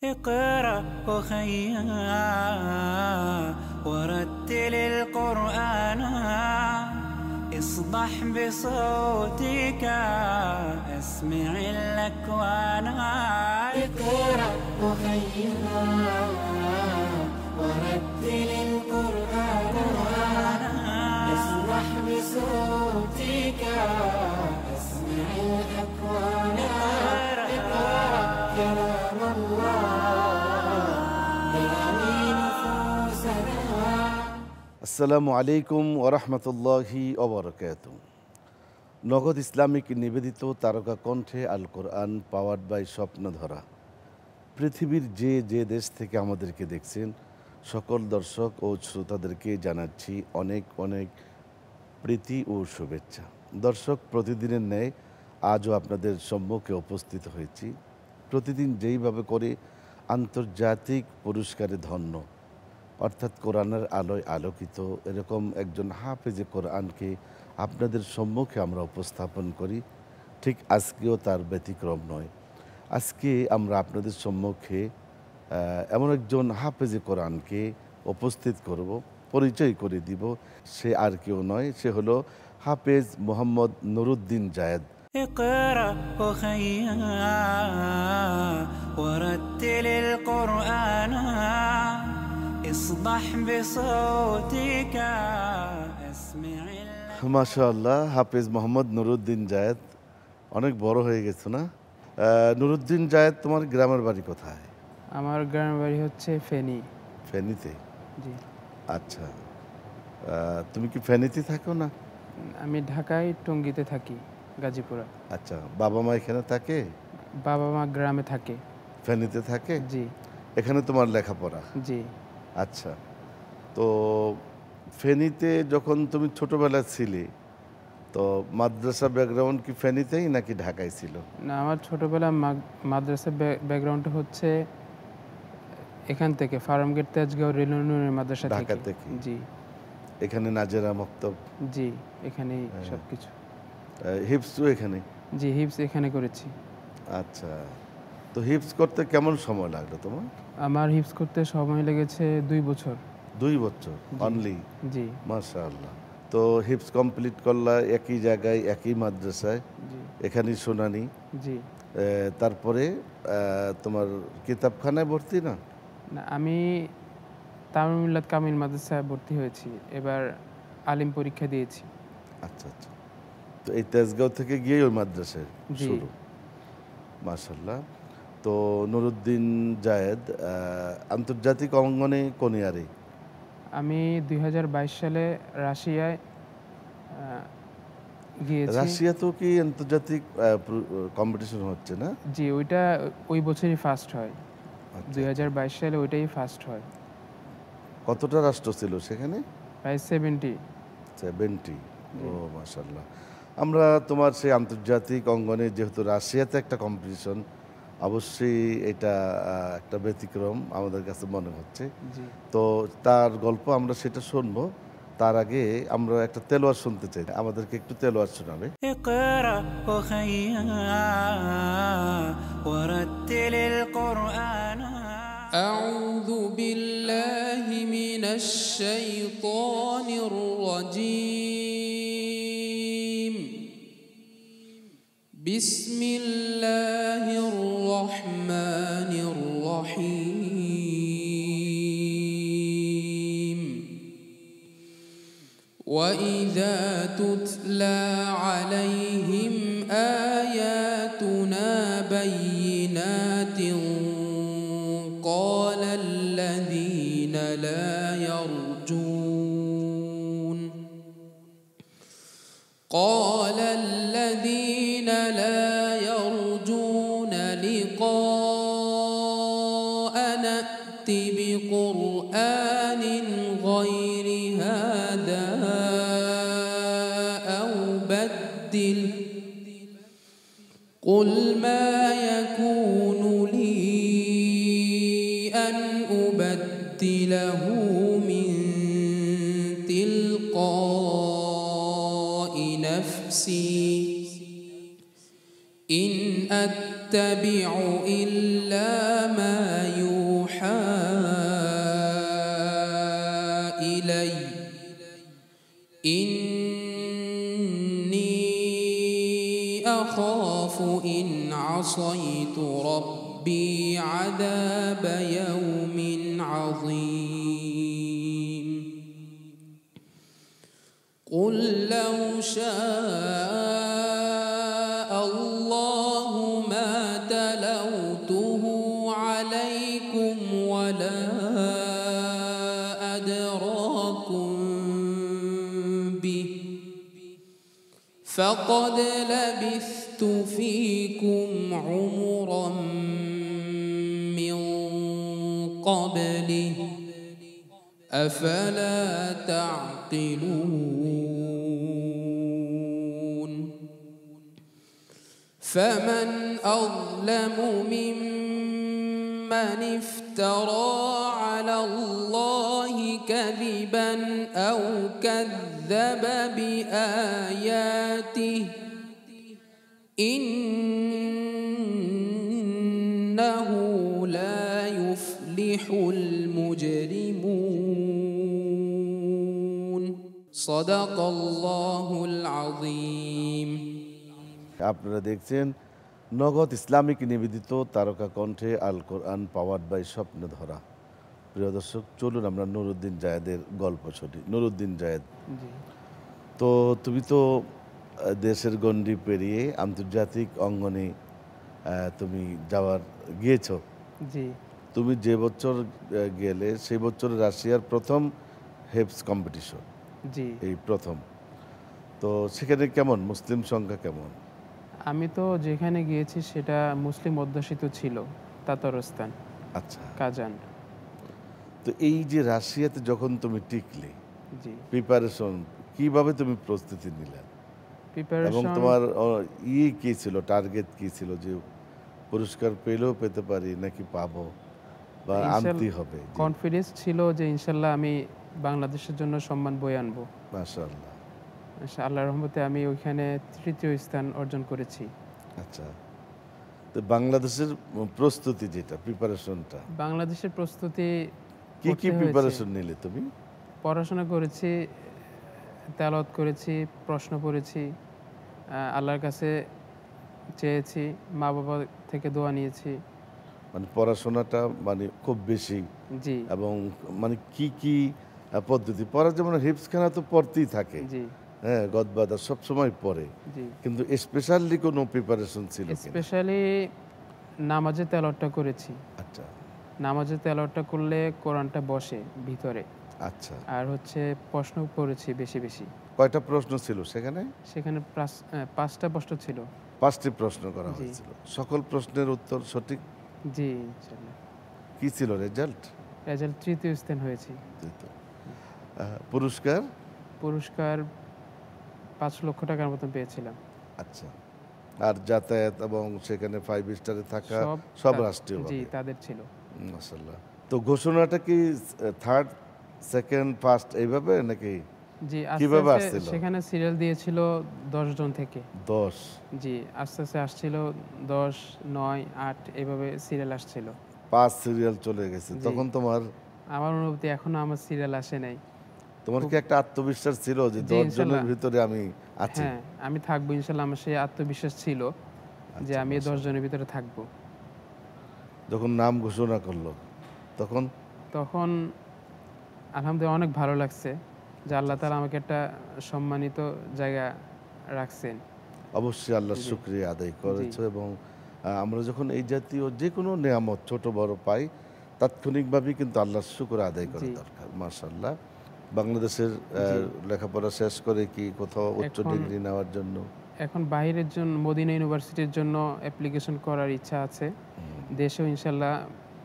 اقرأ أخيا ورتل القرآن اصدح بصوتك اسمع الأكوان اقرأ أخيا ورتل القرآن اصدح بصوتك اسمع الأكوان اقرأ كلام الله يهدي نفوسنا. আসসালামু আলাইকুম ওরহমতুল্লাহি ওবরাকাতু। নগদ ইসলামিক নিবেদিত তারকা কণ্ঠে আল কোরআন পাওয়ার্ড বাই স্বপ্নধরা। পৃথিবীর যে যে দেশ থেকে আমাদেরকে দেখছেন সকল দর্শক ও শ্রোতাদেরকে জানাচ্ছি অনেক অনেক প্রীতি ও শুভেচ্ছা। দর্শক, প্রতিদিনের ন্যায় আজও আপনাদের সম্মুখে উপস্থিত হয়েছি। প্রতিদিন যেইভাবে করে আন্তর্জাতিক পুরস্কারে ধন্য অর্থাৎ কোরআনের আলোয় আলোকিত এরকম একজন হাফেজে কোরআনকে আপনাদের সম্মুখে আমরা উপস্থাপন করি, ঠিক আজকেও তার ব্যতিক্রম নয়। আজকে আমরা আপনাদের সম্মুখে এমন একজন হাফেজে কোরআনকে উপস্থিত করব, পরিচয় করে দিব। সে আর কেউ নয়, সে হলো হাফেজ মোহাম্মদ নুরুদ্দিন জায়েদ। اقرأ أخيا ورتل القرآن اصدح بصوتك اسمع মাশাআল্লাহ, হাফেজ মোহাম্মদ নুরুদ্দিন জায়েদ অনেক বড় হয়ে গেছো না? নুরুদ্দিন জায়েদ, তোমার গ্রামের বাড়ি কোথায়? আমার গ্রামের বাড়ি হচ্ছে ফেনী। ফেনীতে? জি। আচ্ছা, তুমি কি ফেনীতে থাকো না? আমি ঢাকায় টঙ্গীতে থাকি, গাজীপুরা। আচ্ছা, বাবা মা এখানে থাকে? বাবা মা গ্রামে থাকে। ফেনীতে থাকে? জি। এখানে তোমার লেখাপড়া? জি। আচ্ছা, তো ফেনীতে যখন তুমি ছোটবেলায় ছিলে তো মাদ্রাসা ব্যাকগ্রাউন্ড কি ফেনীতেই নাকি ঢাকায় ছিল? না, আমার ছোটবেলা মাদ্রাসা ব্যাকগ্রাউন্ডটা হচ্ছে এখান থেকে ফার্মগেট তেজগাঁও রেলওয়ে মাদ্রাসা ঢাকা থেকে? জি। এখানে নাজেরা মক্তব? জি, এখানেই সবকিছু। হিফজও এখানে? জি, হিফজ এখানে করেছি। আচ্ছা, তো হিফজ করতে কেমন সময় লাগলো তোমার? আমার হিফজ করতে সময় লেগেছে 2 বছর। 2 বছর অনলি? জি। মাশাআল্লাহ। তো হিফজ কমপ্লিট করলা একই জায়গায় একই মাদ্রাসায়? জি। এখানেই শুনানি? জি। তারপরে তোমার কিতাবখানায় ভর্তি না? না, আমি তামিম মিল্লাত কামিল মাদ্রাসায় ভর্তি হয়েছি, এবার আলিম পরীক্ষা দিয়েছি। আচ্ছা আচ্ছা, তো এই তেজগাঁও থেকে গিয়ে ওই মাদ্রাসায় জি। শুরু। মাশাআল্লাহ। তো নুরুদ্দিন জায়েদ আন্তর্জাতিক অঙ্গনে কোন ইয়ারে? আমি 2022 সালে রাশিয়ায় গিয়েছি। রাশিয়াতেও কি আন্তর্জাতিক কম্পিটিশন হচ্ছে না? জি, ওইটা ওই বছরই ফার্স্ট হয়। আচ্ছা। 2022 সালে ওইটাই ফার্স্ট হয়। কতটা রাষ্ট্র ছিল সেখানে? প্রায় 70। 70? ও মাশাআল্লাহ। আমরা তোমার সেই আন্তর্জাতিক অঙ্গনে, যেহেতু রাশিয়াতে একটা কম্পিটিশন, অবশ্যই এটা একটা ব্যতিক্রম আমাদের কাছে মনে হচ্ছে। জি। তো তার গল্প আমরা সেটা শুনবো, তার আগে আমরা একটা তেলাওয়াত শুনতে চাই। আমাদেরকে একটু তেলাওয়াত শোনাবে। اقرأ أخيا ورتل القرآن أعوذ بالله من الشيطان الرجيم بسم الله الرحمن الرحيم وإذا تتلى عليهم آياتنا بينات قال الذين لا يرجون لقاءنا ائت بقرآن غير هذا أو بدل قل ما يكون لي أن أبدله من تلقاء نفسي إن أتبع إلا ما عصيت ربي عذاب يوم عظيم قل لو شاء الله ما تلوته عليكم ولا أدراكم به فقد لبثت فيكم عمرا من قبله أفلا تعقلون فمن أظلم ممن افترى على الله كذبا أو كذب بآياته إنه لا يفلح المجرمون صدق الله العظيم আপনারা দেখছেন নগদ ইসলামিক নিবেদিত তারকা কণ্ঠে আল কোরআন পাওয়ার্ড বাই স্বপ্নধরা। প্রিয় দর্শক, চলুন আমরা নুরুদ্দিন জায়েদের গল্প শুনি। নুরুদ্দিন জায়েদ, জি তো তুমি তো দেশের গণ্ডি পেরিয়ে আন্তর্জাতিক অঙ্গনে তুমি গিয়েছো। জি তুমি যে বছর গেলে সেই বছর রাশিয়ার প্রথম হেপস কম্পিটিশন, জি এই প্রথম। তো সেখানে কেমন মুসলিম সংখ্যা কেমন? আমি তো যেখানে গিয়েছি সেটা মুসলিম অধ্যুষিত ছিল, তাতারস্তান, আচ্ছা, কাজান। তো এই যে রাশিয়াতে যখন তুমি টিকলে, জি প্রিপারেশন কিভাবে তুমি প্রস্তুতি নিলে এবং প্রিপারেশন তোমার কি ছিল, টার্গেট কি ছিল, যে পুরস্কার পেলেও পেতে পারি নাকি পাবো বা আনতেই হবে? কনফিডেন্স ছিল যে ইনশাল্লাহ আমি বাংলাদেশের জন্য সম্মান বয়ে আনবো। মাশাআল্লাহ, আল্লাহর রহমতে আমি ওইখানে তৃতীয় স্থান অর্জন করেছি। আচ্ছা, তো বাংলাদেশের প্রস্তুতি যেটা প্রিপারেশনটা, বাংলাদেশের প্রস্তুতি কি কি প্রিপারেশন নিলে তুমি? পড়াশোনা করেছি, তেলাওয়াত করেছি, প্রশ্ন পড়েছি, আল্লাহর কাছে চেয়েছি, মা বাবা থেকে দোয়া নিয়েছি। মানে পড়াশোনাটা মানে খুব বেশি, জি এবং মানে কি কি পদ্ধতি পড়া, যেমন হিপসখানা তো পড়তেই থাকে, জি হ্যাঁ, গদবাদা সব সময় পড়ে, জি কিন্তু স্পেশালি কোনো প্রিপারেশন ছিল কিনা? স্পেশালি নামাজে তেলাওয়াতটা করেছি। আচ্ছা নামাজে তেলাওয়াতটা করলে কোরআনটা বসে ভিতরে। আচ্ছা, আর হচ্ছে প্রশ্ন পড়েছি বেশি বেশি। কয়টা প্রশ্ন ছিল সেখানে? সেখানে 5টা প্রশ্ন ছিল। 5টি প্রশ্ন করা জি। হয়েছিল, সকল প্রশ্নের উত্তর সঠিক? জি ইনশাল্লাহ। কি ছিল রেজাল্ট? রেজাল্ট তৃতীয় স্থান হয়েছি। পুরস্কার? পুরস্কার 5 লক্ষ টাকার মতন পেয়েছিলাম। আচ্ছা, আর যাতায়াত এবং সেখানে 5 স্টারে থাকা সব জি রাষ্ট্রীয়? তাদের ছিল। মাশাআল্লাহ। তো ঘোষণাটা কি থার্ড, সেকেন্ড, ফার্স্ট এইভাবে নাকি জি কিভাবে আস্তে আস্তে আসছিল? সেখানে সিরিয়াল দিয়েছিল 10 জন থেকে। 10? জি আস্তে আস্তে আসছিল 10, 9, 8 এইভাবে সিরিয়াল আসছিল। 5 সিরিয়াল চলে গেছে, জি। তখন তোমার আমার অনুভূতি এখনো আমার সিরিয়াল আসে নাই। তোমার কি একটা আত্মবিশ্বাস ছিল যে জি, 10 জনের ইনশাল্লাহ। ভিতরে আমি আছি? হ্যাঁ আমি থাকবো ইনশাল্লাহ, আমার সেই আত্মবিশ্বাস ছিল যে আচ্ছা, আমি 10 জনের ভিতরে থাকবো। যখন নাম ঘোষণা করলো তখন? তখন আলহামদুলিল্লাহ অনেক ভালো লাগছে যে আল্লাহ তাআলা আমাকে একটা সম্মানিত জায়গা রাখছেন। অবশ্যই আল্লাহর জি। শুকরিয়া আদায় করেছো, এবং আমরা যখন এই জাতীয় যে কোনো নেয়ামত ছোট বড় পাই, তাৎক্ষণিকভাবেই কিন্তু আল্লাহর শুকর আদায় করা জি। দরকার। মাশাআল্লাহ। বাংলাদেশের জি। লেখাপড়া শেষ করে কি কোথাও উচ্চ এখন- ডিগ্রি নেওয়ার জন্য? এখন বাইরের জন্য মদিনা ইউনিভার্সিটির জন্য অ্যাপ্লিকেশন করার ইচ্ছা আছে। দেশেও ইনশাল্লাহ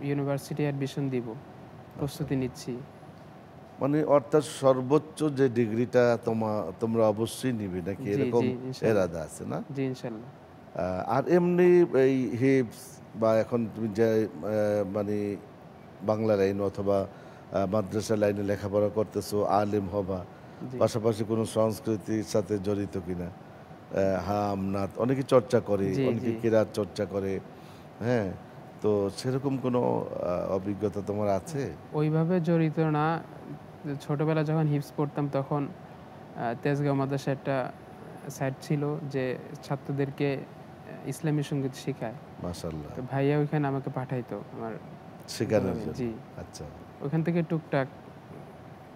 ইউনিভার্সিটি অ্যাডমিশন দিব, প্রস্তুতি নিচ্ছি। মানে অর্থাৎ সর্বোচ্চ যে ডিগ্রিটা তোমরা অবশ্যই নিবে নাকি, জি, এরকম জি, ইনশাআল্লাহ। এরাদা আছে না? জি ইনশাল্লাহ। আর এমনি এই হিপস বা এখন তুমি যে মানে বাংলা লাইন অথবা মাদ্রাসা লাইনে লেখাপড়া করতেছো, আলেম হবা, জি। পাশাপাশি কোনো সংস্কৃতির সাথে জড়িত কিনা? হাম নাত অনেকে চর্চা করে, জি, অনেকে জি। কিরাত চর্চা করে, হ্যাঁ, তো সেরকম কোনো অভিজ্ঞতা তোমার আছে? ওইভাবে জড়িত না। ছোটবেলা যখন হিপস পড়তাম তখন তেজগাঁও মাদ্রাসা একটা সাইট ছিল যে ছাত্রদেরকে ইসলামী সঙ্গীত শেখায়। মাশাআল্লাহ, তো ভাইয়া ওইখানে আমাকে পাঠাইতো আমার শেখানোর জি। জন্য। আচ্ছা, ওখান থেকে টুকটাক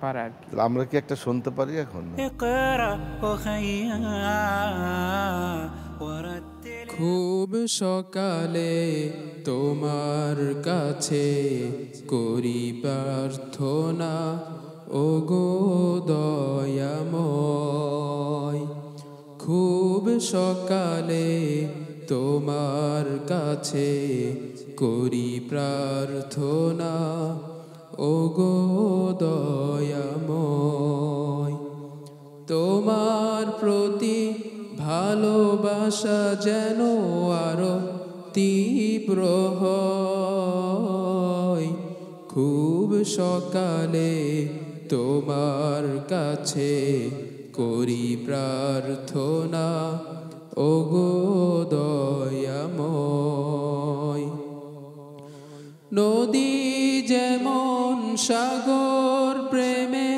পারা আর কি। তাহলে আমরা কি একটা শুনতে পারি এখন? اقرأ أخيا ورتل খুব সকালে তোমার কাছে করি প্রার্থনা, ওগো দয়াময়। খুব সকালে তোমার কাছে করি প্রার্থনা, ওগো দয়াময়। তোমার প্রতি ভালোবাসা যেন আরো তীব্র হয়। খুব সকালে তোমার কাছে করি প্রার্থনা, ওগো দয়াময়। নদী যেমন সাগর প্রেমে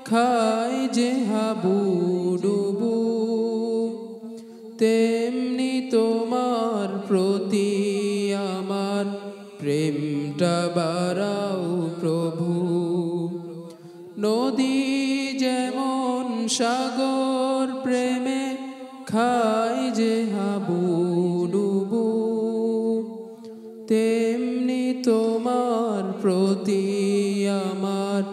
খায় যে হাবুডুবু, তেমনি তোমার প্রতি আমার প্রেমটা বাড়াও প্রভু। নদী যেমন সাগর প্রেমে খায় যে হাবুডুবু, তেমনি তোমার প্রতি আমার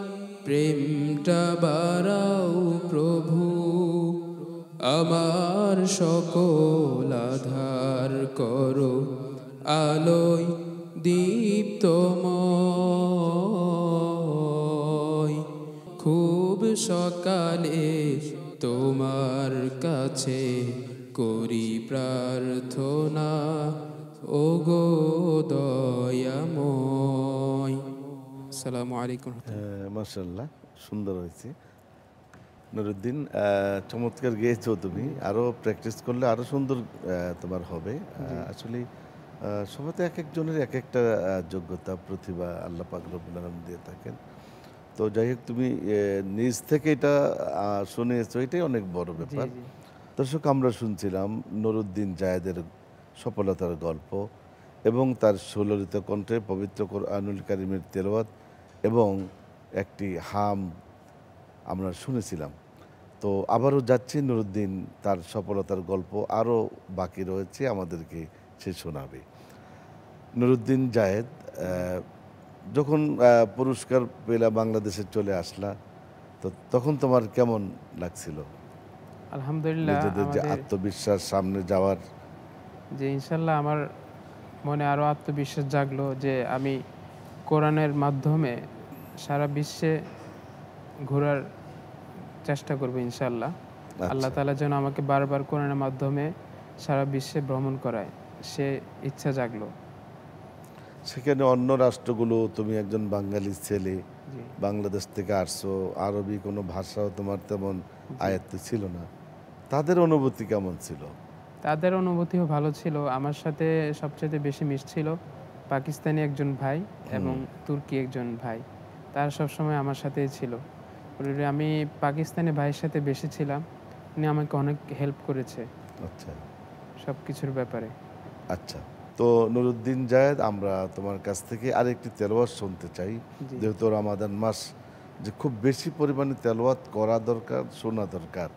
প্রেমটা বাড়াও প্রভু। আমার সকল আধার করো আলোয় দীপ্তময়। খুব সকালে তোমার কাছে করি প্রার্থনা, ওগো দয়াময়। আসসালামু আলাইকুম। মাশাআল্লাহ, সুন্দর হয়েছে নুরুদ্দিন। চমৎকার গেয়েছো তুমি, আরও প্র্যাকটিস করলে আরও সুন্দর তোমার হবে। আসলে সবাই তো এক একজনের এক একটা যোগ্যতা প্রতিভা আল্লাহ পাক রব্বুল আলামিন দিয়ে থাকেন। তো যাই হোক, তুমি নিজ থেকে এটা শুনিয়েছো, এটাই অনেক বড় ব্যাপার। জি। দর্শক, আমরা শুনছিলাম নুরুদ্দিন জায়েদের সফলতার গল্প এবং তার সুললিত কণ্ঠে পবিত্র কোরআনুল কারীমের তেলাওয়াত এবং একটি হাম আমরা শুনেছিলাম। তো আবারও যাচ্ছি, নুরুদ্দিন তার সফলতার গল্প আরও বাকি রয়েছে, আমাদেরকে সে শোনাবে। নুরুদ্দিন জায়েদ, যখন পুরস্কার পেলা বাংলাদেশে চলে আসলা, তো তখন তোমার কেমন লাগছিল? আলহামদুলিল্লাহ, নিজেদের যে আমাদের আত্মবিশ্বাস, সামনে যাওয়ার যে ইনশাল্লাহ আমার মনে আরও আত্মবিশ্বাস জাগলো যে আমি কোরআনের মাধ্যমে সারা বিশ্বে ঘোরার চেষ্টা করবো ইনশাল্লাহ। আল্লাহ তাআলা যেন আমাকে বারবার কোরআনের মাধ্যমে সারা বিশ্বে ভ্রমণ করায়, সে ইচ্ছা জাগলো। সেখানে অন্য রাষ্ট্রগুলো, তুমি একজন বাঙালি ছেলে, জি। বাংলাদেশ থেকে আসছো, আরবি কোনো ভাষাও তোমার তেমন আয়ত্তে ছিল না, তাদের অনুভূতি কেমন ছিল? তাদের অনুভূতিও ভালো ছিল। আমার সাথে সবচেয়ে বেশি মিশছিল পাকিস্তানি একজন ভাই এবং তুর্কি একজন ভাই, তারা সবসময় আমার সাথেই ছিল। আমি পাকিস্তানি ভাইয়ের সাথে বেশি ছিলাম, উনি আমাকে অনেক হেল্প করেছে আচ্ছা সব কিছুর ব্যাপারে। আচ্ছা, তো নুরুদ্দিন জায়েদ, আমরা তোমার কাছ থেকে আরেকটি তেলাওয়াত শুনতে চাই। জি। যেহেতু রমাদান মাস, যে খুব বেশি পরিমাণে তেলাওয়াত করা দরকার, শোনা দরকার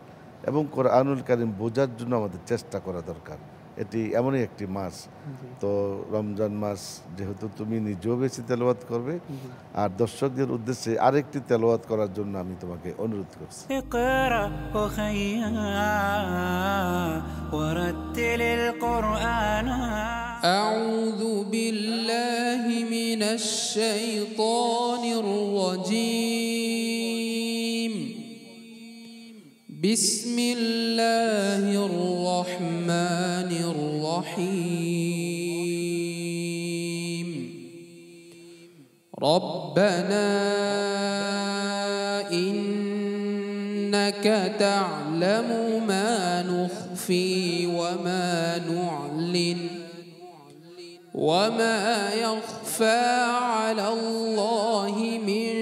এবং কোরআনুল কারীম বোঝার জন্য আমাদের চেষ্টা করা দরকার। এটি এমনই একটি মাস। জি। তো রমজান মাস যেহেতু, তুমি নিজেও বেশি তেলাওয়াত করবে, জি। আর দর্শকদের উদ্দেশ্যে আরেকটি তেলাওয়াত করার জন্য আমি তোমাকে অনুরোধ করছি। اقرأ أخيا ورتل القرآن. أعوذ بالله من الشيطان الرجيم. بسم الله الرحمن الرحيم. ربنا إنك تعلم ما نخفي وما نعلن وما يخفى على الله من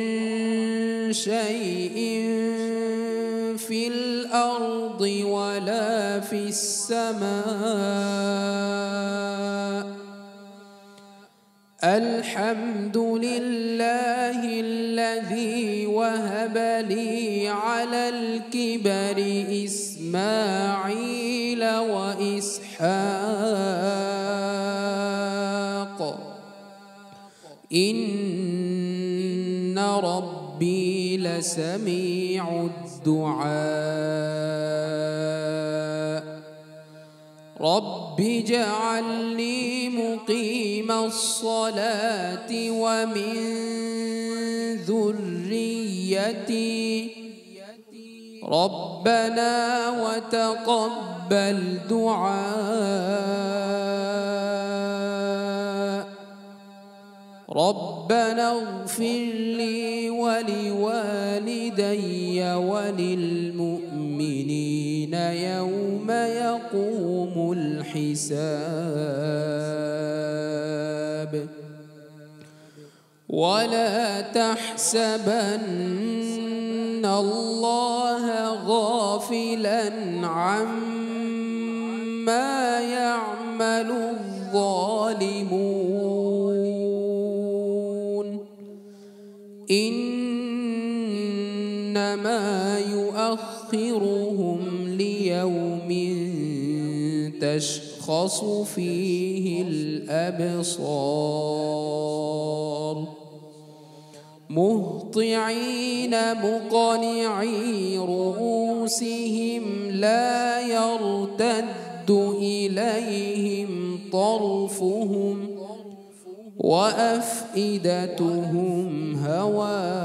شيء في الأرض الأرض ولا في السماء الحمد لله الذي وهب لي على الكبر إسماعيل وإسحاق إن ربي لسميع الدعاء رب اجعلني مقيم الصلاة ومن ذريتي ربنا وتقبل دعاء ربنا اغفر لي ولوالدي وللمؤمنين يوم يقوم الحساب ولا تحسبن الله غافلا عما يعمل الظالمون إنما يؤخرهم ليوم تشخص فيه الأبصار مهطعين مقنعي رؤوسهم لا يرتد إليهم طرفهم وأفئدتهم هواء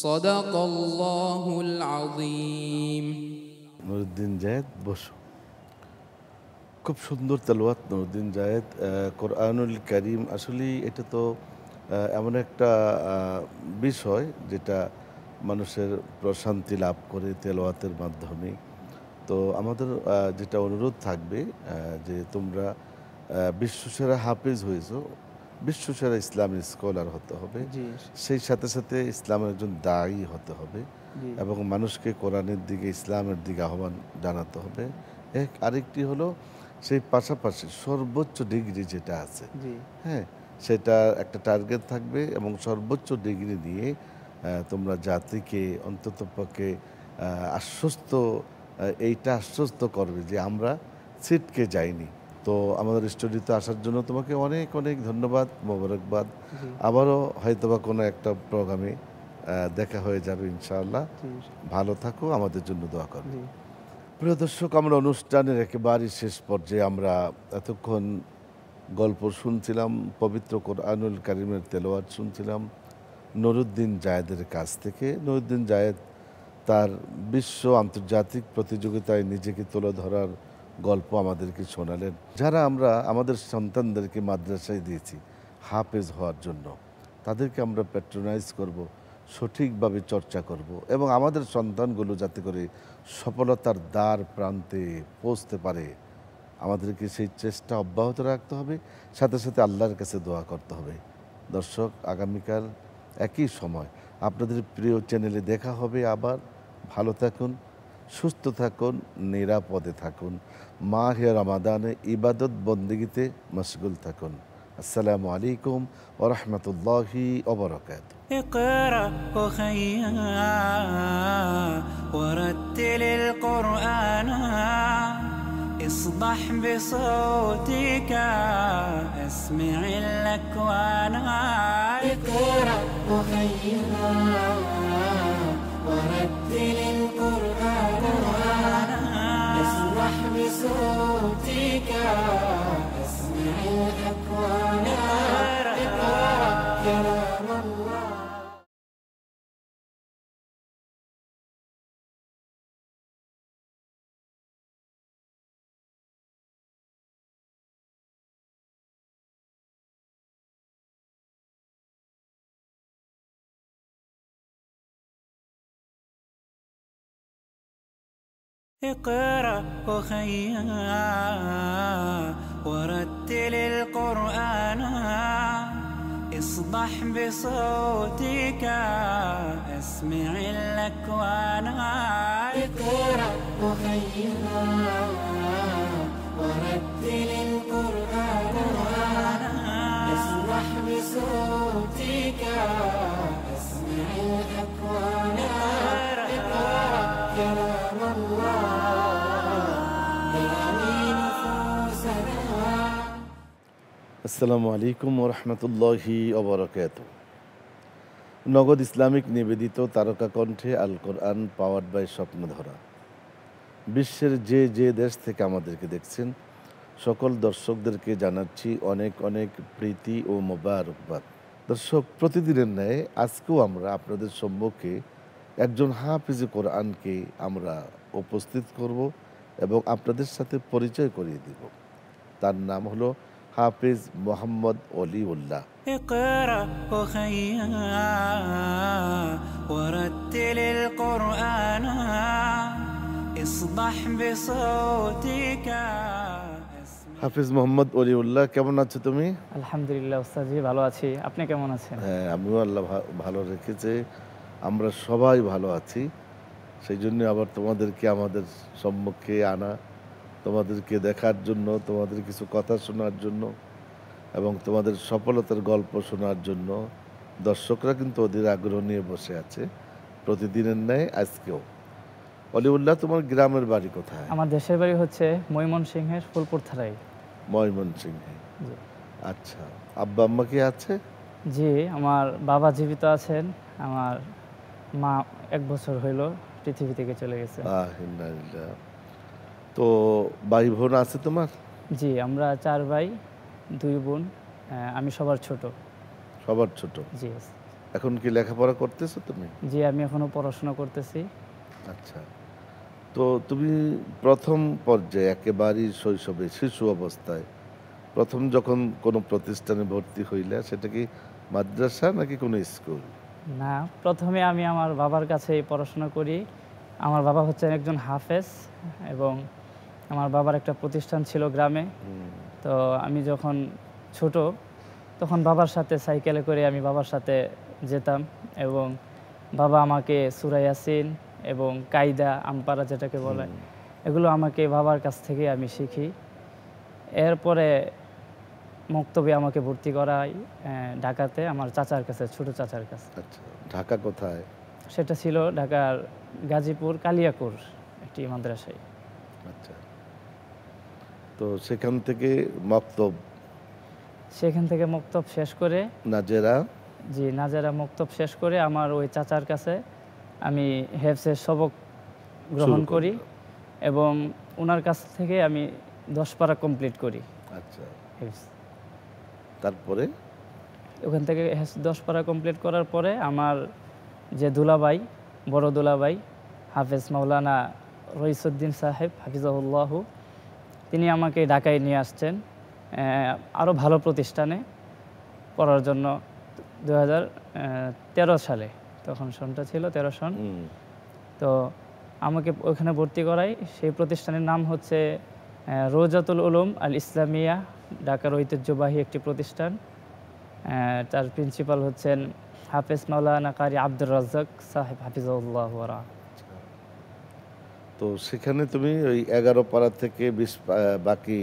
صدق الله العظيم নুরুদ্দিন জায়েদ বসু। খুব সুন্দর তেলাওয়াত নুরুদ্দিন জায়েদ। কোরআনুল কারীম আসলেই এটা তো এমন একটা বিষয় যেটা মানুষের প্রশান্তি লাভ করে তেলাওয়াতের মাধ্যমে। তো আমাদের যেটা অনুরোধ থাকবে যে তোমরা বিশ্বসেরা হাফেজ হয়েছো, বিশ্বসেরা ইসলামী স্কলার হতে হবে, সেই সাথে সাথে ইসলামের একজন দায়ী হতে হবে এবং মানুষকে কোরআনের দিকে ইসলামের দিকে আহ্বান জানাতে হবে। আরেকটি হলো সেই পাশাপাশি সর্বোচ্চ ডিগ্রি যেটা আছে, হ্যাঁ, সেটা একটা টার্গেট থাকবে এবং সর্বোচ্চ ডিগ্রি নিয়ে তোমরা জাতিকে অন্ততপক্ষে এইটা আশ্বস্ত করবে যে আমরা ছিটকে যাইনি। তো আমাদের স্টুডিওতে আসার জন্য তোমাকে অনেক অনেক ধন্যবাদ, মোবারকবাদ। আবারও হয়তোবা কোনো একটা প্রোগ্রামে দেখা হয়ে যাবে ইনশাআল্লাহ। ভালো থাকো, আমাদের জন্য দোয়া করো। প্রিয় দর্শক, আমরা অনুষ্ঠানের একেবারে শেষ পর্যায়ে আমরা এতক্ষণ গল্প শুনছিলাম, পবিত্র কোরআনুল কারীমের তেলাওয়াত শুনছিলাম নুরুদ্দিন জায়েদের কাছ থেকে। নুরুদ্দিন জায়েদ তার বিশ্ব আন্তর্জাতিক প্রতিযোগিতায় নিজেকে তুলে ধরার গল্প আমাদেরকে শোনালেন। যারা আমরা আমাদের সন্তানদেরকে মাদ্রাসায় দিয়েছি হাফেজ হওয়ার জন্য, তাদেরকে আমরা প্যাট্রোনাইজ করব, সঠিকভাবে চর্চা করব এবং আমাদের সন্তানগুলো যাতে করে সফলতার দ্বার প্রান্তে পৌঁছতে পারে, আমাদেরকে সেই চেষ্টা অব্যাহত রাখতে হবে। সাথে সাথে আল্লাহর কাছে দোয়া করতে হবে। দর্শক, আগামীকাল একই সময় আপনাদের প্রিয় চ্যানেলে দেখা হবে আবার। ভালো থাকুন, সুস্থ থাকুন, নিরাপদে থাকুন, মাহে রমাদানে ইবাদত বন্দেগীতে মশগুল থাকুন। আসসালামু আলাইকুম ওয়া রাহমাতুল্লাহি ওয়া বারাকাতুহু। اقرأ أخيا ورتل القرآن اصبح بصوتك اسمع الأكوان. اقرأ أخيا ورتل القرآن اسمح بصوتك اسمع الأكوان. اقرأ كلام الله. اقرأ أخيا ورتل القرآن اصدح بصوتك أسمع الأكوان اقرأ أخينا ورتل القرآن اسمح بصوتك أسمع الأكوان اقرأ كلام الله يهدي نفوسنا আসসালামু আলাইকুম ওরহমতুল্লাহি ওবরাকাত। নগদ ইসলামিক নিবেদিত তারকা কণ্ঠে আল কোরআন পাওয়ার্ড বাই স্বপ্নধরা। বিশ্বের যে যে দেশ থেকে আমাদেরকে দেখছেন সকল দর্শকদেরকে জানাচ্ছি অনেক অনেক প্রীতি ও মোবারকবাদ। দর্শক, প্রতিদিনের ন্যায় আজকেও আমরা আপনাদের সম্মুখে একজন হাফিজে কোরআনকে আমরা উপস্থিত করব এবং আপনাদের সাথে পরিচয় করিয়ে দিব। তার নাম হলো হাফিজ মোহাম্মদ অলিউল্লাহ। اقرأ أخيا ورتل القرآن اصدح بصوتك হাফিজ মোহাম্মদ অলিউল্লাহ, কেমন আছো তুমি? আলহামদুলিল্লাহ উস্তাদজি, ভালো আছি। আপনি কেমন আছেন? হ্যাঁ, আমিও আল্লাহ ভালো রেখেছে, আমরা সবাই ভালো আছি। সেই জন্য আবার তোমাদেরকে আমাদের সম্মুখে আনা, তোমাদেরকে দেখার জন্য, তোমাদের কিছু কথা শোনার জন্য এবং তোমাদের সফলতার গল্প শোনার জন্য। দর্শকরা কিন্তু ওদের আগ্রহ নিয়ে বসে আছে প্রতিদিনের ন্যায় আজকেও। অলিউল্লাহ, তোমার গ্রামের বাড়ি কোথায়? আমার দেশের বাড়ি হচ্ছে ময়মনসিংহের ফুলপুর থানায়। ময়মনসিংহে। জি। আচ্ছা, আব্বা আম্মা কি আছে? জি, আমার বাবা জীবিত আছেন। আমার মা 1 বছর হইল পৃথিবী থেকে চলে গেছে। আলহামদুলিল্লাহ। তো ভাই বোন আছে তোমার? জি, আমরা 4 ভাই 2 বোন। আমি সবার ছোট। সবার ছোট? জি। এখন কি লেখাপড়া করতেছো তুমি? জি, আমি এখনো পড়াশোনা করতেছি। আচ্ছা, তো তুমি প্রথম পর্যায়ে একেবারেই শৈশবে শিশু অবস্থায় প্রথম যখন কোনো প্রতিষ্ঠানে ভর্তি হইলে সেটা কি মাদ্রাসা নাকি কোনো স্কুল? না, প্রথমে আমি আমার বাবার কাছেই পড়াশোনা করি। আমার বাবা হচ্ছেন একজন হাফেজ এবং আমার বাবার একটা প্রতিষ্ঠান ছিল গ্রামে। তো আমি যখন ছোট তখন বাবার সাথে সাইকেলে করে আমি বাবার সাথে যেতাম এবং বাবা আমাকে সূরা ইয়াসিন এবং কায়দা আমপারা যেটাকে বলে এগুলো আমাকে বাবার কাছ থেকে আমি শিখি। এরপরে মক্তবে আমাকে ভর্তি করায় ঢাকাতে আমার চাচার কাছে, ছোট চাচার কাছে। আচ্ছা, ঢাকা কোথায়? সেটা ছিল ঢাকার গাজীপুর কালিয়াকুর একটি মাদ্রাসায়। আচ্ছা, তো সেখান থেকে মক্তব সেখান থেকে মক্তব শেষ করে নাজেরা। জি, নাজারা মক্তব শেষ করে আমার ওই চাচার কাছে আমি হেফজের সবক গ্রহণ শুরু করি এবং ওনার কাছ থেকে আমি 10 পারা কমপ্লিট করি। আচ্ছা, হেফজ। তারপরে ওখান থেকে 10 পারা কমপ্লিট করার পরে আমার যে দুলাভাই, বড় দুলাভাই হাফেজ মাওলানা রইসুদ্দিন সাহেব হাফিজাহুল্লাহু, তিনি আমাকে ঢাকায় নিয়ে আসছেন আরও ভালো প্রতিষ্ঠানে পড়ার জন্য 2013 সালে। তখন সনটা ছিল 13 সন। তো আমাকে ওখানে ভর্তি করাই। সেই প্রতিষ্ঠানের নাম হচ্ছে রোজাতুল উলুম আল ইসলামিয়া, ঢাকার ঐতিহ্যবাহী একটি প্রতিষ্ঠান। তার প্রিন্সিপাল হচ্ছেন হাফেজ মাওলানা কারি আব্দুর রাজ্জাক সাহেব হাফিজাহুল্লাহ। তো সেখানে তুমি ওই 11 পারা থেকে 20 বাকি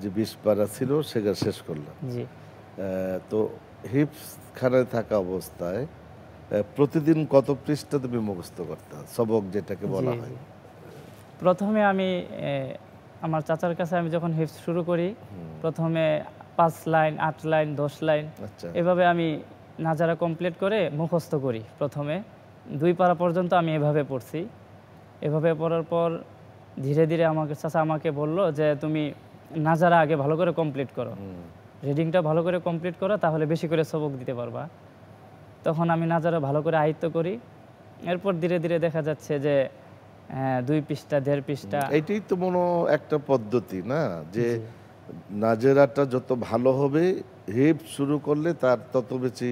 যে 20 পারা ছিল সেটা শেষ করলাম। জি। তো হিফজ খানায় থাকা অবস্থায় প্রতিদিন কত পৃষ্ঠা তুমি মুখস্থ করতে, সবক যেটাকে বলা হয়? প্রথমে আমি আমার চাচার কাছে আমি যখন হিফজ শুরু করি, প্রথমে 5 লাইন, 8 লাইন, 10 লাইন, আচ্ছা, এভাবে আমি নাজারা কমপ্লিট করে মুখস্থ করি। প্রথমে 2 পারা পর্যন্ত আমি এভাবে পড়ছি। এভাবে পড়ার পর ধীরে ধীরে আমাকে চাচা আমাকে বললো যে তুমি নাজারা আগে ভালো করে কমপ্লিট করো, রিডিংটা ভালো করে কমপ্লিট করো, তাহলে বেশি করে সবক দিতে পারবা। তখন আমি নাজারা ভালো করে আয়ত্ত করি। এরপর ধীরে ধীরে দেখা যাচ্ছে যে 2 পৃষ্ঠা 1.5 পৃষ্ঠা। এইটাই তো মনে একটা পদ্ধতি না, যে নাজেরাটা যত ভালো হবে হিফজ শুরু করলে তার তত বেশি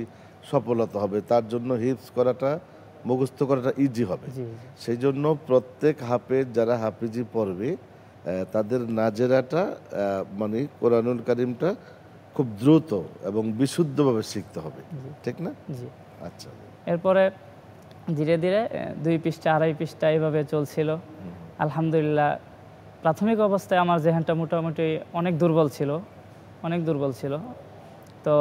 সফলতা হবে। তার জন্য হিফজ করাটা, মুখস্থ করাটা ইজি হবে। সেই জন্য প্রত্যেক হাফেজ যারা হাফিজি পড়বে তাদের নাজেরাটা মানে কোরআনুল কারিমটা খুব দ্রুত এবং বিশুদ্ধভাবে শিখতে হবে, ঠিক না? জি। আচ্ছা, এরপরে ধীরে ধীরে 2 পৃষ্ঠা 2.5 পৃষ্ঠা এইভাবে চলছিল। আলহামদুলিল্লাহ প্রাথমিক অবস্থায় আমার জেহানটা মোটামুটি অনেক দুর্বল ছিল। তো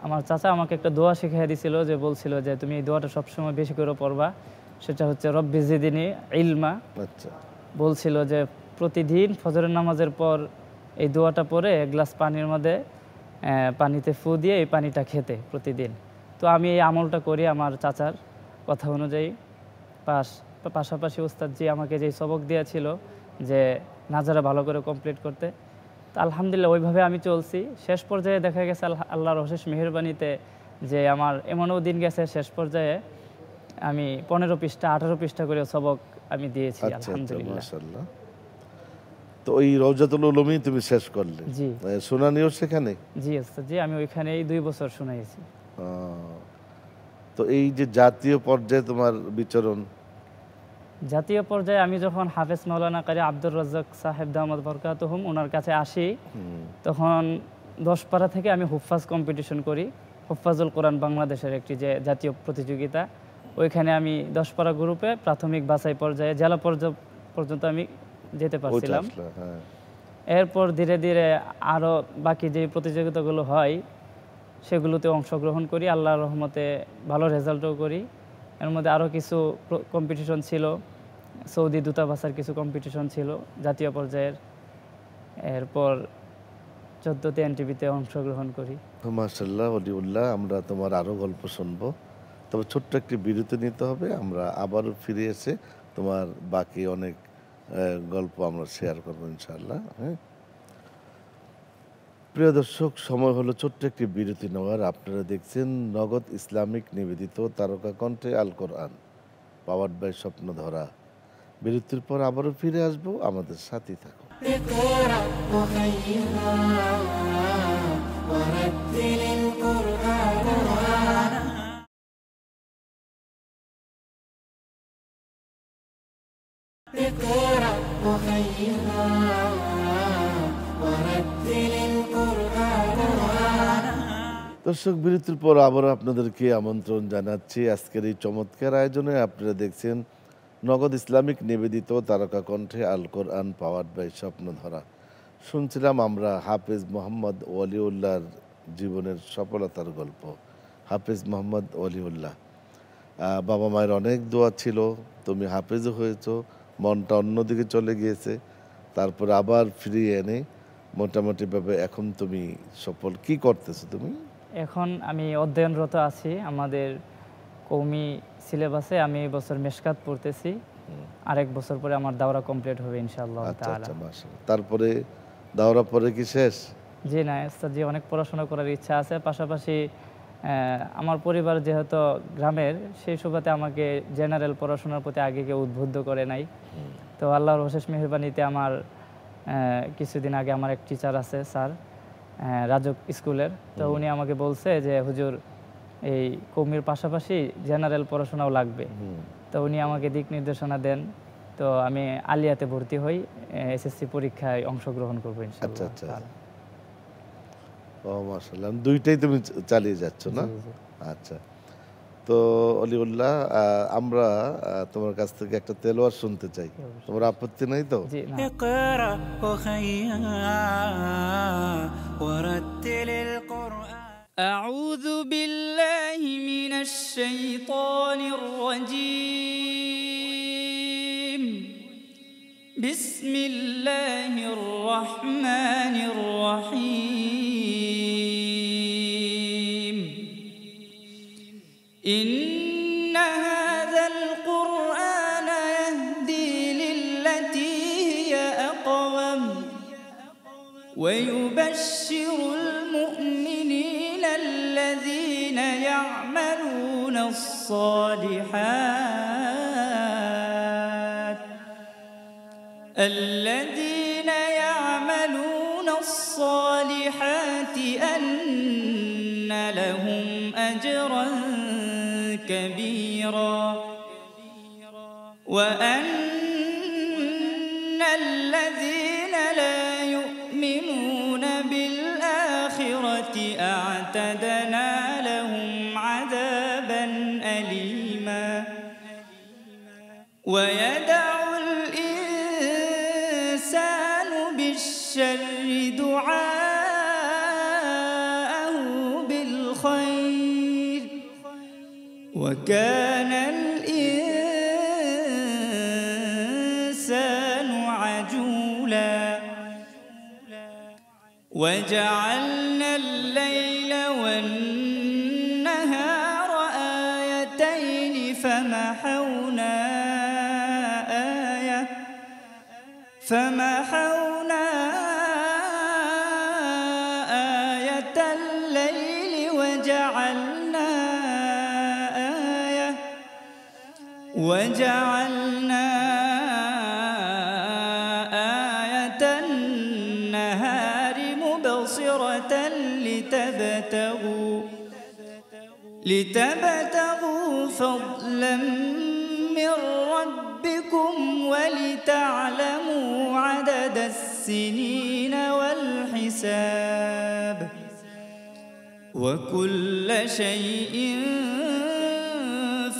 আমার চাচা আমাকে একটা দোয়া শিখিয়ে দিয়েছিল, যে বলছিল যে তুমি এই দোয়াটা সবসময় বেশি করে পড়বা, সেটা হচ্ছে রব্বি জিদনি ইলমা। আচ্ছা, বলছিল যে প্রতিদিন ফজরের নামাজের পর এই দোয়াটা পড়ে 1 গ্লাস পানির মধ্যে পানিতে ফু দিয়ে এই পানিটা খেতে প্রতিদিন। তো আমি এই আমলটা করি আমার চাচার কথা অনুযায়ী। পাশাপাশি উস্তাদজি আমাকে যেই সবক দিয়েছিল যে নাজারা ভালো করে কমপ্লিট করতে, তো আলহামদুলিল্লাহ ওইভাবে আমি চলছি। শেষ পর্যায়ে দেখা গেছে আল্লাহর অশেষ মেহেরবানিতে যে আমার এমনও দিন গেছে শেষ পর্যায়ে আমি 15 পৃষ্ঠা 18 পৃষ্ঠা করে সবক আমি দিয়েছি আলহামদুলিল্লাহ। মাশাআল্লাহ। তো ওই রওজাতুল উলুমই তুমি শেষ করলে? জি। শুনানিও সেখানে? জি ওস্তাদ জি, আমি ওইখানেই 2 বছর শুনাইছি। তো এই যে জাতীয় পর্যায়ে তোমার বিচরণ? জাতীয় পর্যায়ে আমি যখন হাফেজ মাওলানা কারি আব্দুর রাজ্জাক সাহেব দামাত বরকাতুহুম ওনার কাছে আসি, তখন 10 পারা থেকে আমি হুফাজ কম্পিটিশন করি। হুফাজুল কোরআন বাংলাদেশের একটি যে জাতীয় প্রতিযোগিতা, ওইখানে আমি 10 পারা গ্রুপে প্রাথমিক বাছাই পর্যায়ে জেলা পর্যন্ত আমি যেতে পারছিলাম। এরপর ধীরে ধীরে আরও বাকি যে প্রতিযোগিতাগুলো হয় সেগুলোতে অংশগ্রহণ করি, আল্লাহর রহমতে ভালো রেজাল্টও করি। এর মধ্যে আরও কিছু কম্পিটিশন ছিল, সৌদি দূতাবাসের কিছু কম্পিটিশন ছিল জাতীয় পর্যায়ের। এরপর 14তে এনটিভিতে অংশগ্রহণ করি। মাশাআল্লাহ, ওলিউল্লাহ, আমরা তোমার আরও গল্প শুনবো, তবে ছোট্ট একটি বিরতি নিতে হবে। আমরা আবারও ফিরে এসে তোমার বাকি অনেক গল্প আমরা শেয়ার করবো ইনশাআল্লাহ। হ্যাঁ প্রিয় দর্শক, সময় হলো ছোট্ট একটি বিরতি নেওয়ার। আপনারা দেখছেন নগদ ইসলামিক নিবেদিত তারকা কণ্ঠে আল কোরআন, পাওয়ার্ড বাই স্বপ্নধরা। বিরতির পর আবারও ফিরে আসবো, আমাদের সাথেই থাকুন। দর্শক, বিরতির পর আবারও আপনাদেরকে আমন্ত্রণ জানাচ্ছি আজকের এই চমৎকার আয়োজনে। আপনারা দেখছেন নগদ ইসলামিক নিবেদিত তারকা কণ্ঠে আল কোরআন, পাওয়ার্ড বাই স্বপ্নধরা। শুনছিলাম আমরা হাফেজ মোহাম্মদ ওয়ালিউল্লাহর জীবনের সফলতার গল্প। হাফেজ মোহাম্মদ ওয়ালিউল্লাহ, বাবা মায়ের অনেক দোয়া ছিল, তুমি হাফেজও হয়েছো, মনটা অন্যদিকে চলে গিয়েছে, তারপর আবার ফিরিয়ে এনে মোটামুটিভাবে এখন তুমি সফল। কি করতেছো তুমি এখন? আমি অধ্যয়নরত আছি। আমাদের কওমি সিলেবাসে আমি এই বছর মেশকাত পড়তেছি। আরেক বছর পরে আমার দাওরা কমপ্লিট হবে ইনশাআল্লাহ তাআলা। আচ্ছা, মাশাআল্লাহ। তারপরে দাওরা পরে কি শেষ? জি না ওস্তাদ জি, অনেক পড়াশোনা করার ইচ্ছা আছে। পাশাপাশি আমার পরিবার যেহেতু গ্রামের, সেই সুবাদে আমাকে জেনারেল পড়াশোনার প্রতি আগে কেউ উদ্বুদ্ধ করে নাই। তো আল্লাহর অশেষ মেহেরবানিতে আমার কিছুদিন আগে আমার এক টিচার আছে স্যার রাজক স্কুলের, তো উনি আমাকে বলছে যে হুজুর এই কওমির পাশাপাশি জেনারেল পড়াশোনাও লাগবে। তো উনি আমাকে দিক নির্দেশনা দেন। তো আমি আলিয়াতে ভর্তি হই, এসএসসি পরীক্ষায় অংশগ্রহণ করবো ইনশাআল্লাহ। আচ্ছা, ও মাশাআল্লাহ, দুইটাই তুমি চালিয়ে যাচ্ছ না? আচ্ছা, তো অলিউল্লাহ, আমরা তোমার কাছ থেকে একটা তেলাওয়াত শুনতে চাই, তোমার আপত্তি নাই তো? اقرأ أخيا ورتل القرآن. أعوذ بالله من الشيطان الرجيم. بسم الله الرحمن الرحيم. إن هذا القرآن يهدي للتي هي أقوم ويبشر المؤمنين الذين يعملون الصالحات أن لهم أجرا كبيرا وأن الذين لا يؤمنون بالآخرة أعتدنا لهم عذابا أليما ويدع الإنسان بالشر دعاءه بالخير وكان الإنسان عجولا وجعلنا الليل والنهار آيتين فمحونا آية الليل وجعلنا آية النهار مبصرة لتبتغوا فضلا من ربكم ولتعلموا عدد السنين والحساب وكل شيء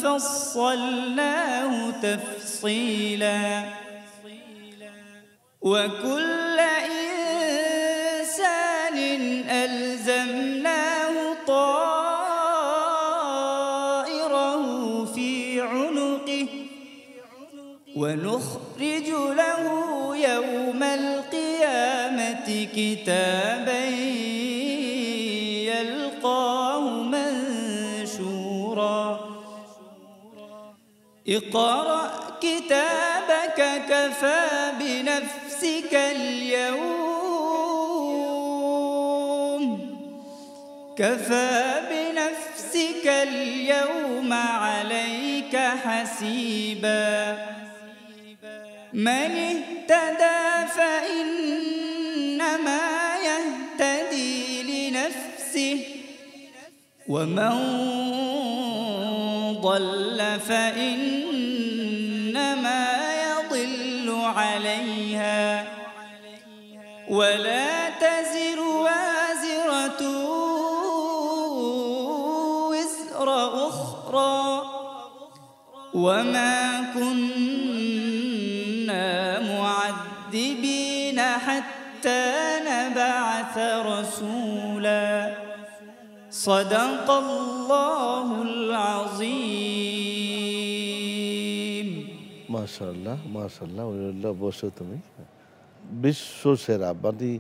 فصلناه تفصيلا وكل إنسان ألزمناه طائره في عنقه ونخرج له يوم القيامة كتابا يلقاه منشورا اقرأ كتابك كفى بنفسك اليوم عليك حسيبا من اهتدى فإنما يهتدي لنفسه ومن ضل فإنما يضل عليها ولا تزر وازرة وزر أخرى وما كنا معذبين حتى نبعث رسولا صدق الله العظيم মাশাআল্লাহ মাশাআল্লাহ ওয়াল্লাহ বসো তুমি বিশ্ব সেরা মানে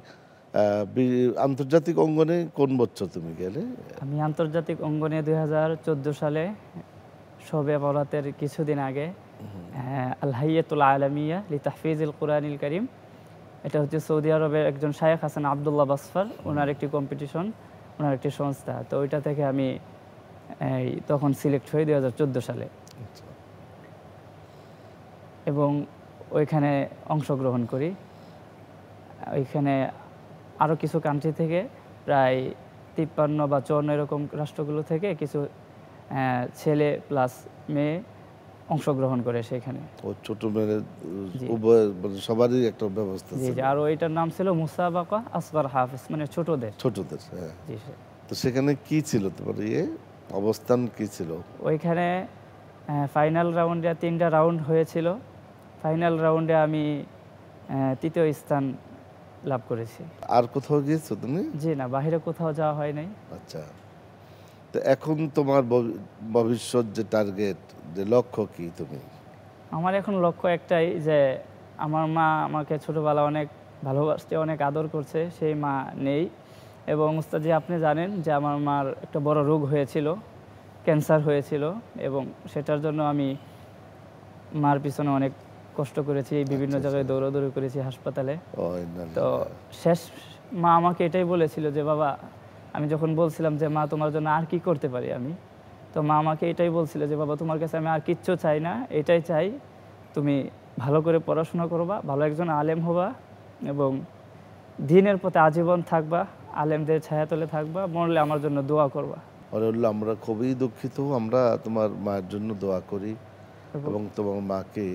আন্তর্জাতিক অঙ্গনে কোন বছর তুমি গেলে? আমি আন্তর্জাতিক অঙ্গনে 2014 সালে শবে বরাতের কিছুদিন আগে আল হাইয়াতুল আলামিয়া লি তাহফিজুল কুরআনিল কারীম, এটা হচ্ছে সৌদি আরবের একজন শায়েখ হাসান আব্দুল্লাহ বাসফার, ওনার একটি কম্পিটিশন, ওনার একটি সংস্থা। তো ওইটা থেকে আমি তখন সিলেক্ট হই 2014 সালে এবং ওইখানে অংশগ্রহণ করি। ওইখানে আরও কিছু কান্ট্রি থেকে প্রায় 53 বা 54 এরকম রাষ্ট্রগুলো থেকে কিছু ছেলে প্লাস মেয়ে অংশগ্রহণ করে সেখানে। ও ছোট মেয়ে উভয় মানে সবারই একটা ব্যবস্থা ছিল। জি, আর ওইটার নাম ছিল মুসাবাকা আসগর হাফেজ, মানে ছোটদের। হ্যাঁ। জি স্যার। তো সেখানে কি ছিল তোমার অবস্থান কি ছিল? ওইখানে ফাইনাল রাউন্ডে 3টা রাউন্ড হয়েছিল। ফাইনাল রাউন্ডে আমি 3য় স্থান লাভ করেছি। আর কোথাও গিয়েছো তুমি? জি না, বাইরে কোথাও যাওয়া হয় নাই। আচ্ছা, তো এখন তোমার ভবিষ্যৎ যে টার্গেট, যে লক্ষ্য কি? তুমি? আমার এখন লক্ষ্য একটাই, যে আমার মা আমাকে ছোটোবেলা অনেক ভালোবাসতে, অনেক আদর করছে, সেই মা নেই। এবং উস্তাদ, আপনি জানেন যে আমার মার একটা বড় রোগ হয়েছিল, ক্যান্সার হয়েছিল, এবং সেটার জন্য আমি মার পিছনে অনেক কষ্ট করেছি, বিভিন্ন জায়গায় দৌড়াদৌড়ি করেছি হাসপাতালে। তো শেষ মা আমাকে এটাই বলেছিল যে বাবা, আমি যখন বলছিলাম যে মা তোমার জন্য আর কি করতে পারি আমি, তো মা আমাকে এটাই বলছিল যে বাবা, তোমার কাছে আমি আর কিচ্ছু চাই না, এটাই চাই তুমি ভালো করে পড়াশোনা করবা, ভালো একজন আলেম হবা এবং দ্বীনের পথে আজীবন থাকবা, আলেমদের ছায়াতলে থাকবা, মরলে আমার জন্য দোয়া করবা। আমরা খুবই দুঃখিত, আমরা তোমার মায়ের জন্য দোয়া করি এবং তোমার মাকে।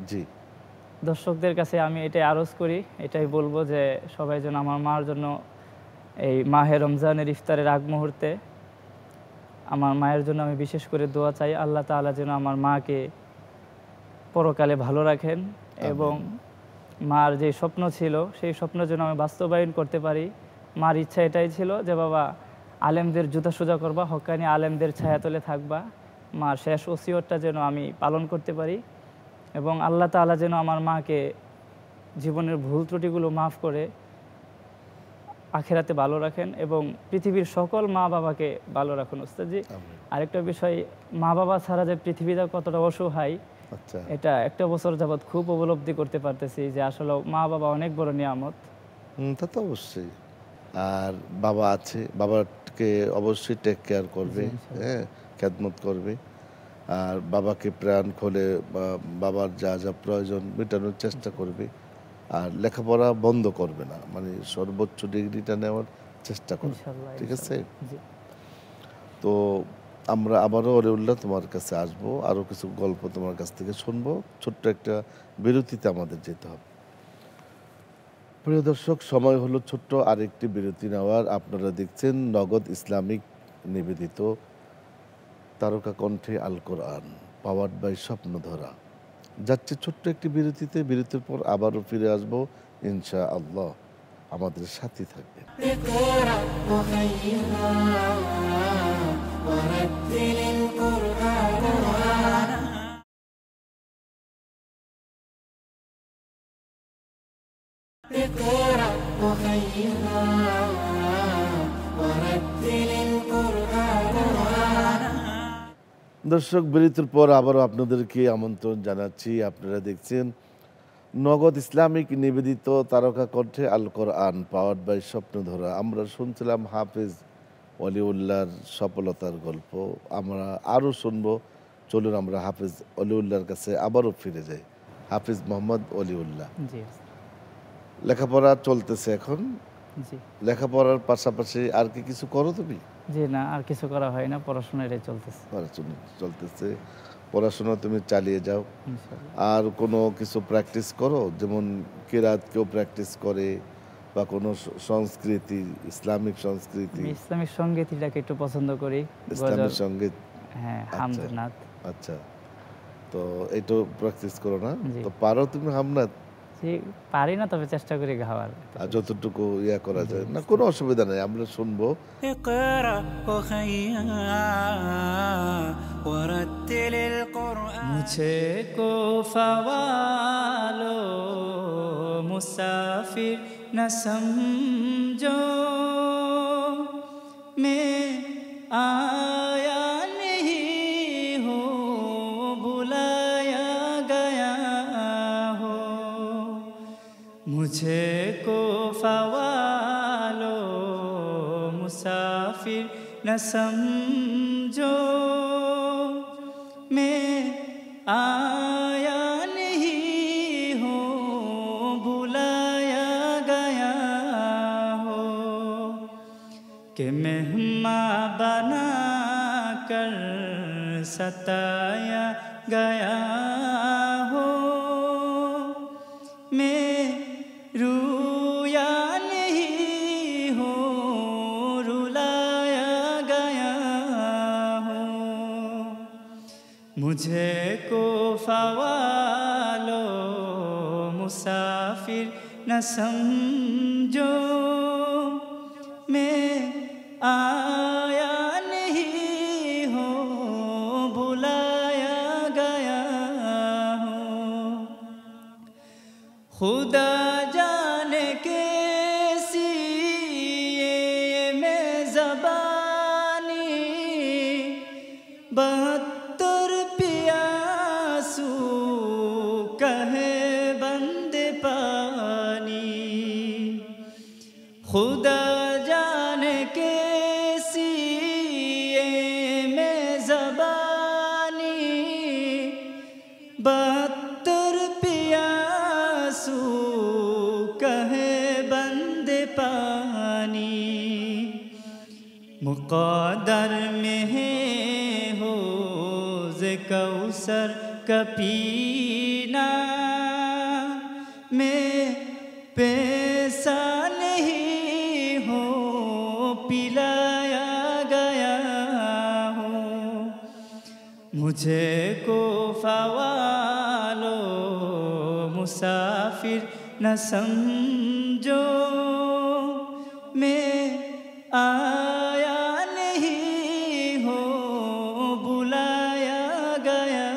জি, দর্শকদের কাছে আমি এটাই আরজ করি, এটাই বলবো যে সবাই যেন আমার মার জন্য এই মাহে রমজানের ইফতারের আগ মুহূর্তে আমার মায়ের জন্য আমি বিশেষ করে দোয়া চাই, আল্লাহ তাআলা যেন আমার মাকে পরকালে ভালো রাখেন এবং মার যে স্বপ্ন ছিল সেই স্বপ্ন যেন আমি বাস্তবায়ন করতে পারি। মার ইচ্ছা এটাই ছিল যে বাবা আলেমদের জুতা সোজা করবা, হক্কানি আলেমদের ছায়াতলে থাকবা। মার শেষ ওসিয়তটা যেন আমি পালন করতে পারি এবং আল্লাহ তাআলা যেন আমার মাকে জীবনের ভুল ত্রুটিগুলো মাফ করে আখিরাতে ভালো রাখেন এবং পৃথিবীর সকল মা বাবাকে ভালো রাখুন। উস্তাদজি, আরেকটা বিষয়, মা বাবা ছাড়া যে পৃথিবীটা কতটা অসহায়, আচ্ছা, এটা একটা বছর যাবৎ খুব উপলব্ধি করতে পারতেছি যে আসলে মা বাবা অনেক বড় নিয়ামত। তা তো অবশ্যই। আর বাবা আছে, বাবাকে অবশ্যই টেক কেয়ার করবে, হ্যাঁ, খেদমত করবে। আর বাবাকে প্রাণ খোলে বাবার যা যা প্রয়োজন মেটানোর চেষ্টা করবে। আর লেখাপড়া বন্ধ করবে না, মানে সর্বোচ্চ ডিগ্রিটা নেওয়ার চেষ্টা করবে, ইনশাআল্লাহ, ঠিক আছে? জি। তো আমরা আবারও অলিউল্লাহ তোমার কাছে আসবো, আরও কিছু গল্প তোমার কাছ থেকে শুনবো। ছোট্ট একটা বিরতিতে আমাদের যেতে হবে। প্রিয় দর্শক, সময় হলো ছোট্ট আরেকটি বিরতি নেওয়ার। আপনারা দেখছেন নগদ ইসলামিক নিবেদিত তারকা কণ্ঠে আল কোরআন, পাওয়ার্ড বাই স্বপ্নধরা। যাচ্ছে ছোট্ট একটি বিরতিতে। বিরতির পর আবারও ফিরে আসবো ইনশাআল্লাহ। আমাদের সাথে থাকবেন। اقرأ وخيرا ورتل القرآن. اقرأ وخيرا ورتل القرآن. দর্শক, বিরতির পর আবারও আপনাদেরকে আমন্ত্রণ জানাচ্ছি। আপনারা দেখছেন নগদ ইসলামিক নিবেদিত তারকা কণ্ঠে আল কোরআন, পাওয়ার্ড বাই স্বপ্নধরা। আমরা শুনছিলাম হাফেজ অলিউল্লাহর সফলতার গল্প। আমরা আরও শুনবো। চলুন আমরা হাফেজ অলিউল্লাহর কাছে আবারও ফিরে যাই। হাফেজ মোহাম্মদ অলিউল্লাহ, জি লেখাপড়া চলতেছে এখন। জি লেখাপড়ার পাশাপাশি আর কি কিছু করো তুমি? জি না, আর কিছু করা হয় না, পড়াশোনা এটাই চলতেছে পড়াশোনা চলতেছে, পড়াশোনা তুমি চালিয়ে যাও। ইনশাআল্লাহ। আর কোনো কিছু প্র্যাকটিস করো, যেমন কিরাত কেউ প্র্যাকটিস করে, বা কোনো সংস্কৃতি, ইসলামিক সংস্কৃতি, আমি ইসলামিক সঙ্গীতটাকে একটু পছন্দ করি, ইসলামিক গজল, সঙ্গীত? হ্যাঁ, হামদনাথ। আচ্ছা, তো এইটা প্র্যাকটিস করো না? জি। তো পারো তুমি হামনাথ? জি, পারি না, তবে চেষ্টা করি গাওয়ার। আর যতটুকু ইয়া করা যায় না, কোনো অসুবিধা নেই, আমরা শুনবো। اقرأ وخيا ورتل القرآن. मुझे को फवालो मुसाफिर न समझो, मैं आया नहीं हूँ, बुलाया गया हो। मुझे को फवालो मुसाफिर न समझो, मैं आया नहीं हूँ, बुलाया गया हो। कि मेहमान बना कर सताया गया हो, मैं रुया नहीं हूँ, रुलाया गया हो। मुझे को फवालो मुसाफिर न समझो, मैं आया नहीं हूँ, बुलाया गया हो। खुदा जाने कैसी ये मैं ज़बानी, बहत्तर प्यासू कहे बंदे पानी। खुदा जाने कैसी ये मैं ज़बानी, बहत्तर प्यासू कहे बंदे पानी। मुक़द्दर में है हौज़ कौसर का पीना, मैं पैसा नहीं हूँ, मुझे कोफा वालों मुसाफिर न समझो, मैं आया नहीं हो बुलाया गया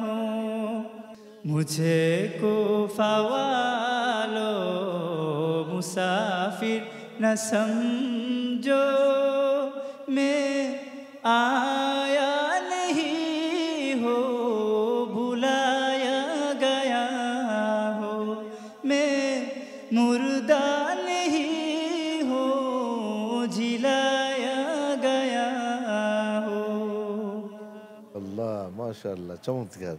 हो। मुझे कोफा वालों मुसाफिर न समझो, मैं आया नहीं हो बुलाया गया हो। मैं मुर्दा नहीं हो जिलाया गया हो। আল্লাহ মাশাআল্লাহ, চমৎকার।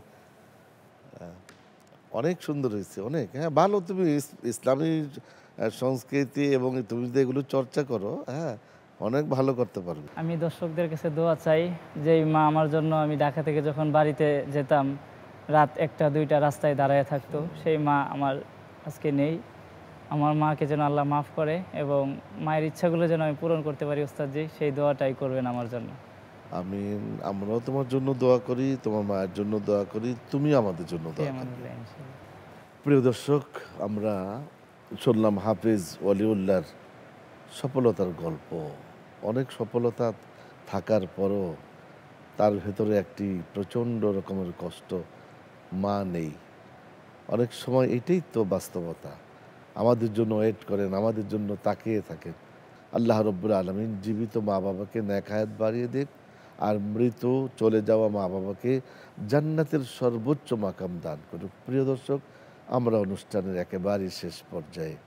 অনেক সুন্দর হয়েছে, অনেক। হ্যাঁ, ভালো। তুমি ইসলামী সংস্কৃতি এবং তুমি যদি এগুলো চর্চা করো, হ্যাঁ, অনেক ভালো করতে পারবে। আমি দর্শকদের কাছে দোয়া চাই যে এই মা আমার জন্য, আমি ঢাকা থেকে যখন বাড়িতে যেতাম রাত 1টা 2টা রাস্তায় দাঁড়ায় থাকতো, সেই মা আমার আজকে নেই। আমার মাকে যেন আল্লাহ মাফ করে এবং মায়ের ইচ্ছাগুলো যেন আমি পূরণ করতে পারি ওস্তাদজি, সেই দোয়াটাই করবেন আমার জন্য। আমিন। আমরাও তোমার জন্য দোয়া করি, তোমার মায়ের জন্য দোয়া করি, তুমি আমাদের জন্য দোয়া করো। প্রিয় দর্শক, আমরা শুনলাম হাফিজ ওয়ালিউল্লাহর সফলতার গল্প। অনেক সফলতা থাকার পরও তার ভেতরে একটি প্রচণ্ড রকমের কষ্ট, মা নেই। অনেক সময় এটাই তো বাস্তবতা। আমাদের জন্য ওয়েট করেন, আমাদের জন্য তাকিয়ে থাকেন। আল্লাহ রব্বুল আলামিন জীবিত মা বাবাকে নেক হায়াত বাড়িয়ে দেন, আর মৃত চলে যাওয়া মা বাবাকে জান্নাতের সর্বোচ্চ মাকাম দান করুক। প্রিয় দর্শক, আমরা অনুষ্ঠানের একেবারে শেষ পর্যায়ে।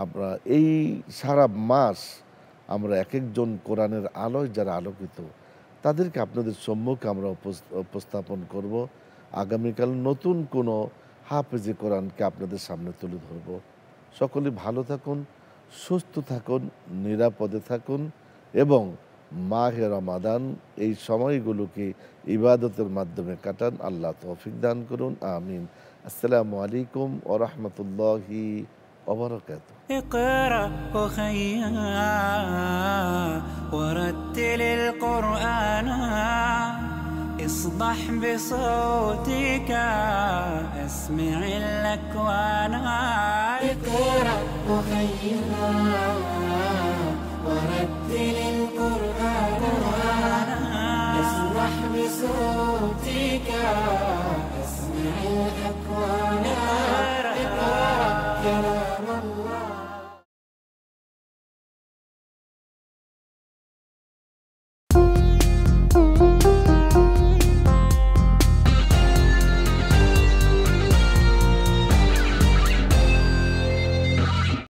আমরা এই সারা মাস আমরা এক একজন কোরআনের আলোয় যারা আলোকিত, তাদেরকে আপনাদের সম্মুখে আমরা উপস্থাপন করব। আগামীকাল নতুন কোনো হাফেজে কোরআনকে আপনাদের সামনে তুলে ধরব। সকলে ভালো থাকুন, সুস্থ থাকুন, নিরাপদে থাকুন এবং মাহে রমাদান এই সময়গুলোকে ইবাদতের মাধ্যমে কাটান। আল্লাহ তৌফিক দান করুন, আমিন। আসসালামু আলাইকুম ওয়া রাহমাতুল্লাহি ওয়া বারাকাতুহু। اقرأ أخيا ورتل القرآن، اصبح بصوتك اسمع الأكوان. اقرأ أخيا